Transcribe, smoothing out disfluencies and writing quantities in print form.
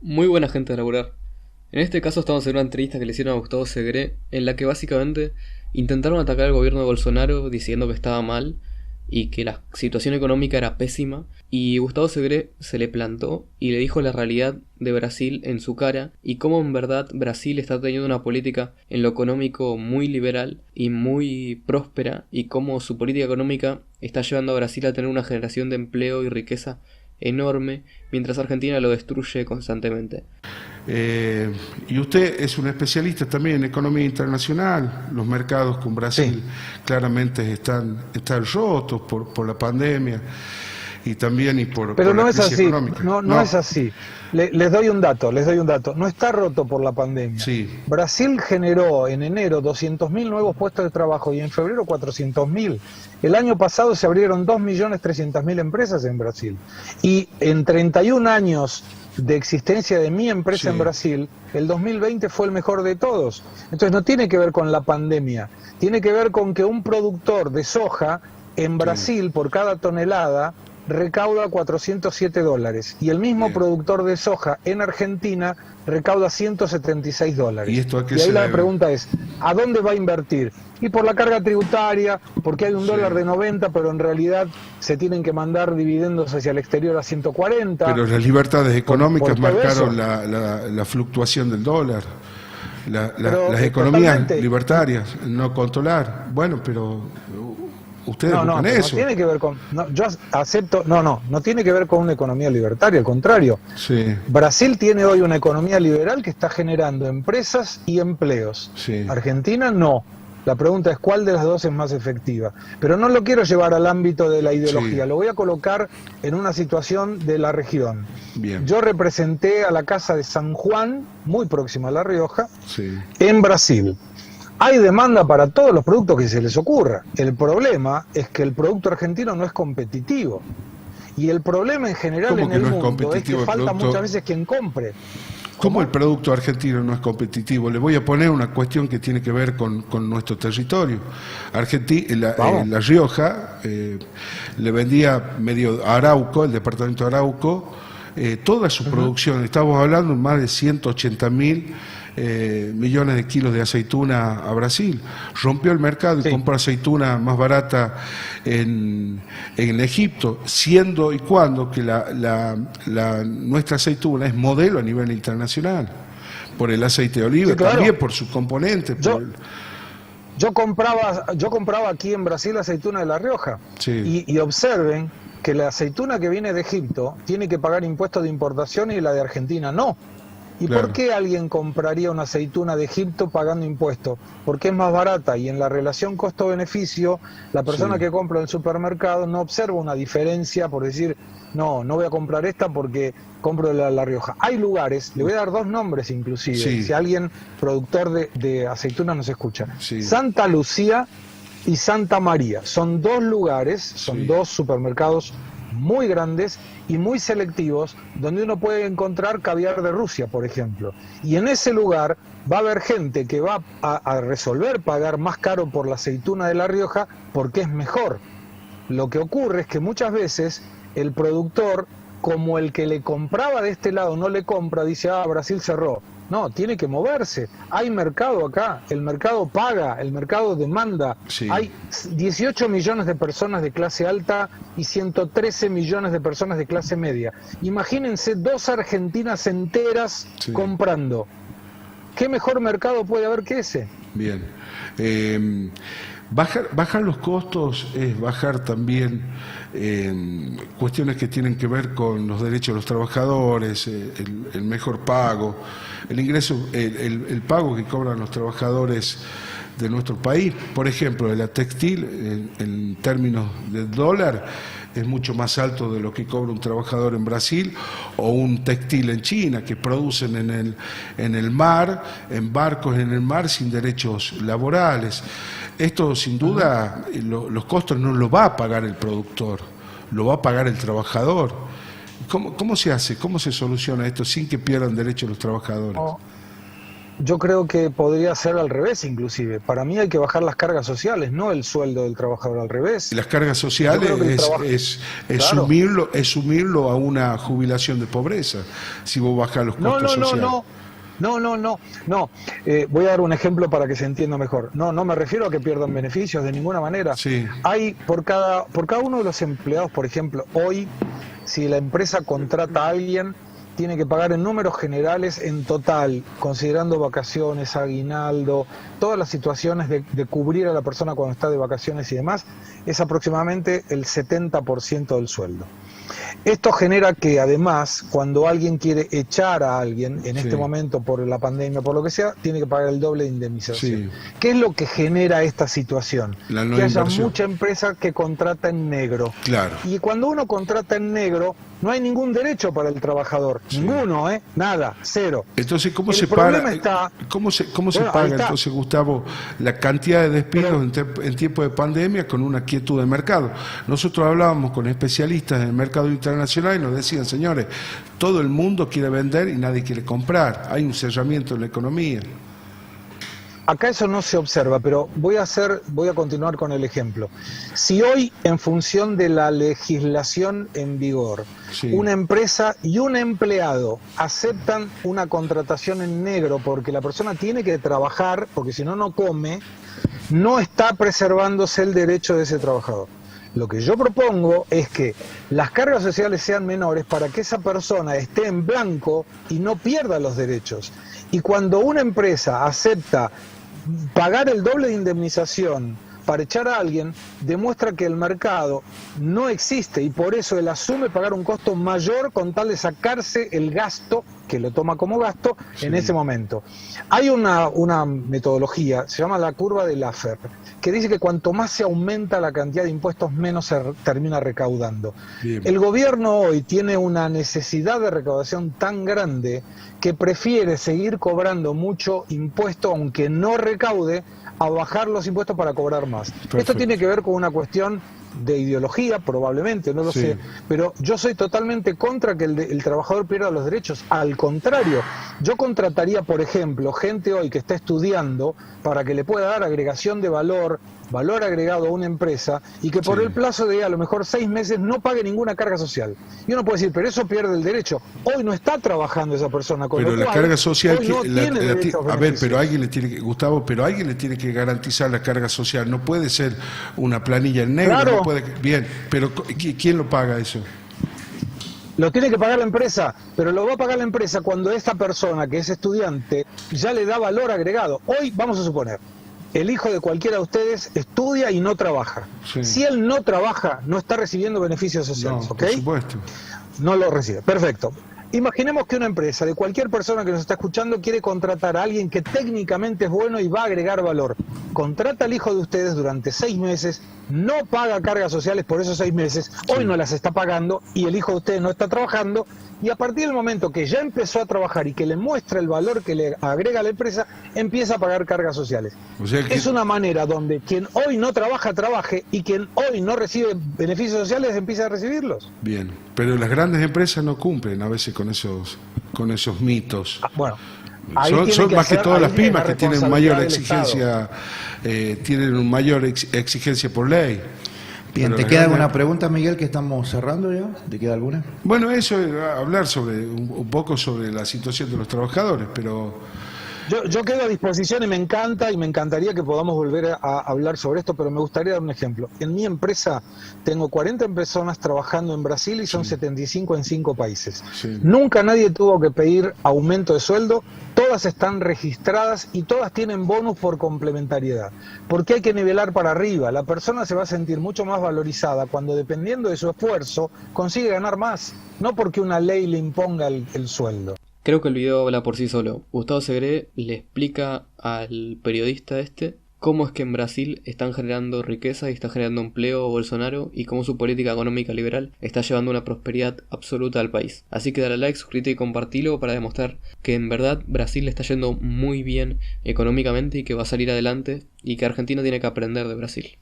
Muy buena gente a laburar. En este caso estamos en una entrevista que le hicieron a Gustavo Segre, en la que básicamente intentaron atacar al gobierno de Bolsonaro diciendo que estaba mal y que la situación económica era pésima, y Gustavo Segre se le plantó y le dijo la realidad de Brasil en su cara y cómo en verdad Brasil está teniendo una política en lo económico muy liberal y muy próspera, y cómo su política económica está llevando a Brasil a tener una generación de empleo y riqueza enorme, mientras Argentina lo destruye constantemente. Y usted es un especialista también en economía internacional. Los mercados con Sí, Brasil claramente están rotos por la pandemia y también pero por la no es crisis así, económica. no es No, así. Les doy un dato, les doy un dato. No está roto por la pandemia. sí, Brasil generó en enero 200.000 nuevos puestos de trabajo y en febrero 400.000. El año pasado se abrieron 2.300.000 empresas en Brasil. Y en 31 años de existencia de mi empresa en sí, Brasil, el 2020 fue el mejor de todos. Entonces no tiene que ver con la pandemia, tiene que ver con que un productor de soja en sí, Brasil por cada tonelada recauda $407 y el mismo bien. productor de soja en Argentina recauda ¿Y $176. esto a qué Y ahí se la debe? pregunta es, ¿a dónde va a invertir? Y por la carga tributaria, porque hay un Sí. dólar de 90, pero en realidad se tienen que mandar dividendos hacia el exterior a 140, Pero las libertades por económicas todo marcaron eso. la fluctuación del dólar. Pero Las economías totalmente. libertarias, no controlar. Bueno, pero ustedes No, buscan no, pero no eso. tiene que ver con, no, yo acepto, no tiene que ver con una economía libertaria, al contrario. Sí, Brasil tiene hoy una economía liberal que está generando empresas y empleos. sí, Argentina no. La pregunta es cuál de las dos es más efectiva. Pero no lo quiero llevar al ámbito de la sí, ideología, lo voy a colocar en una situación de la región. bien, Yo representé a la Casa de San Juan, muy próxima a La Rioja, sí. en Brasil. Hay demanda para todos los productos que se les ocurra. El problema es que el producto argentino no es competitivo. Y el problema en general ¿Cómo en que el no es mundo es que competitivo el falta muchas producto? veces quien compre. ¿Cómo ¿Cómo? el producto argentino no es competitivo? Le voy a poner una cuestión que tiene que ver con nuestro territorio. Vamos. La Rioja le vendía medio a Arauco, el departamento de Arauco, toda su Ujú. producción. Estamos hablando de más de 180.000 millones de kilos de aceituna a Brasil. Rompió el mercado y Sí, compró aceituna más barata en Egipto, siendo y cuando que nuestra aceituna es modelo a nivel internacional, por el aceite de oliva, sí, también claro. por sus componentes, Yo, yo compraba aquí en Brasil aceituna de La Rioja sí, y observen que la aceituna que viene de Egipto tiene que pagar impuestos de importación y la de Argentina no. ¿Y por claro, qué alguien compraría una aceituna de Egipto pagando impuestos? Porque es más barata y en la relación costo-beneficio, la persona sí, que compra en el supermercado no observa una diferencia por decir, no voy a comprar esta porque compro de La Rioja. Hay lugares, le voy a dar dos nombres inclusive, sí, si alguien productor de aceitunas nos escucha. sí, Santa Lucía y Santa María. Son dos lugares, son sí, dos supermercados muy grandes y muy selectivos donde uno puede encontrar caviar de Rusia, por ejemplo. Y en ese lugar va a haber gente que va a resolver pagar más caro por la aceituna de La Rioja porque es mejor. Lo que ocurre es que muchas veces el productor, como el que le compraba de este lado no le compra, dice, Brasil cerró. No, tiene que moverse. Hay mercado acá, el mercado paga, el mercado demanda. sí, Hay 18 millones de personas de clase alta y 113 millones de personas de clase media. Imagínense dos Argentinas enteras sí. comprando. ¿Qué mejor mercado puede haber que ese? Bien. Eh, bajar los costos es bajar también cuestiones que tienen que ver con los derechos de los trabajadores, el mejor pago, el ingreso, el pago que cobran los trabajadores de nuestro país. Por ejemplo, de la textil, en términos de dólar, es mucho más alto de lo que cobra un trabajador en Brasil o un textil en China, que producen en el mar, en barcos en el mar, sin derechos laborales. Esto, sin Ujú. duda, los costos no lo va a pagar el productor, lo va a pagar el trabajador. ¿Cómo se hace? ¿Cómo se soluciona esto sin que pierdan derechos los trabajadores? Oh, Yo creo que podría ser al revés inclusive. Para mí hay que bajar las cargas sociales, no el sueldo del trabajador, al revés. Las cargas Yo sociales creo que el trabajo... Claro. es sumirlo a una jubilación de pobreza, si vos bajás los No, costos no, no, sociales. no. No. Voy a dar un ejemplo para que se entienda mejor. No me refiero a que pierdan beneficios de ninguna manera. Sí. Hay por cada uno de los empleados, por ejemplo, hoy, si la empresa contrata a alguien, tiene que pagar en números generales, en total, considerando vacaciones, aguinaldo, todas las situaciones de cubrir a la persona cuando está de vacaciones y demás, es aproximadamente el 70% del sueldo. Esto genera que además, cuando alguien quiere echar a alguien, en este momento por la pandemia, por lo que sea, tiene que pagar el doble de indemnización. Sí. ¿Qué es lo que genera esta situación? La no Que haya inversión. mucha empresa que contrata en negro. Claro. Y cuando uno contrata en negro, no hay ningún derecho para el trabajador. Sí. Ninguno, nada, cero. Entonces, ¿cómo El se problema paga? está- ¿Cómo se Bueno, ahí paga está. entonces, Gustavo, la cantidad de despidos en tiempo de pandemia con una quietud de mercado? Nosotros hablábamos con especialistas del mercado internacional y nos decían, señores, todo el mundo quiere vender y nadie quiere comprar. Hay un cerramiento en la economía. Acá eso no se observa, pero voy a continuar con el ejemplo. Si hoy, en función de la legislación en vigor, Sí. una empresa y un empleado aceptan una contratación en negro porque la persona tiene que trabajar, porque si no, no come, no está preservándose el derecho de ese trabajador. Lo que yo propongo es que las cargas sociales sean menores para que esa persona esté en blanco y no pierda los derechos. Y cuando una empresa acepta pagar el doble de indemnización para echar a alguien, demuestra que el mercado no existe y por eso él asume pagar un costo mayor con tal de sacarse el gasto, que lo toma como gasto, en ese momento. Hay una metodología, se llama la curva de Laffer, que dice que cuanto más se aumenta la cantidad de impuestos, menos se termina recaudando. Bien. El gobierno hoy tiene una necesidad de recaudación tan grande que prefiere seguir cobrando mucho impuesto, aunque no recaude, a bajar los impuestos para cobrar más. Perfecto. Esto tiene que ver con una cuestión de ideología, probablemente, no lo Sí. sé, pero yo soy totalmente contra que el trabajador pierda los derechos. Al contrario, yo contrataría, por ejemplo, gente hoy que está estudiando para que le pueda dar agregación de valor agregado a una empresa y que por Sí. el plazo de a lo mejor 6 meses no pague ninguna carga social. Y uno puede decir, pero eso pierde el derecho. Hoy no está trabajando esa persona, con Pero lo la cual, carga social, hoy no tiene derecho a a ver, beneficios. pero alguien le tiene que, Gustavo, pero alguien le tiene que garantizar la carga social. No puede ser una planilla en negro. Claro. No puede, bien, pero ¿quién lo paga eso? Lo tiene que pagar la empresa, pero lo va a pagar la empresa cuando esta persona que es estudiante ya le da valor agregado. Hoy, vamos a suponer, el hijo de cualquiera de ustedes estudia y no trabaja. Sí. Si él no trabaja, no está recibiendo beneficios sociales, No, ¿ok? por supuesto. No lo recibe. Perfecto. Imaginemos que una empresa, de cualquier persona que nos está escuchando, quiere contratar a alguien que técnicamente es bueno y va a agregar valor. Contrata al hijo de ustedes durante 6 meses, no paga cargas sociales por esos 6 meses, hoy no las está pagando y el hijo de ustedes no está trabajando, y a partir del momento que ya empezó a trabajar y que le muestra el valor que le agrega a la empresa, empieza a pagar cargas sociales. O sea que- Es una manera donde quien hoy no trabaja, trabaje, y quien hoy no recibe beneficios sociales empieza a recibirlos. Bien, pero las grandes empresas no cumplen a veces con esos mitos. Bueno, ahí Son tiene más que hacer- todas ahí las tiene pymes la que tienen responsabilidad mayor del Estado. exigencia, tienen una mayor exigencia por ley. Bien, Pero ¿te las queda grandes- alguna pregunta, Miguel, que estamos cerrando ya? ¿Te queda alguna? Bueno, eso hablar sobre un poco sobre la situación de los trabajadores, pero Yo quedo a disposición y me encantaría que podamos volver a hablar sobre esto, pero me gustaría dar un ejemplo. En mi empresa tengo 40 personas trabajando en Brasil y son 75 en 5 países. Sí. Nunca nadie tuvo que pedir aumento de sueldo, todas están registradas y todas tienen bonus por complementariedad. Porque hay que nivelar para arriba. La persona se va a sentir mucho más valorizada cuando, dependiendo de su esfuerzo, consigue ganar más, no porque una ley le imponga el sueldo. Creo que el video habla por sí solo. Gustavo Segre le explica al periodista cómo es que en Brasil están generando riqueza y está generando empleo Bolsonaro y cómo su política económica liberal está llevando una prosperidad absoluta al país. Así que dale like, suscríbete y compartilo para demostrar que en verdad Brasil le está yendo muy bien económicamente y que va a salir adelante y que Argentina tiene que aprender de Brasil.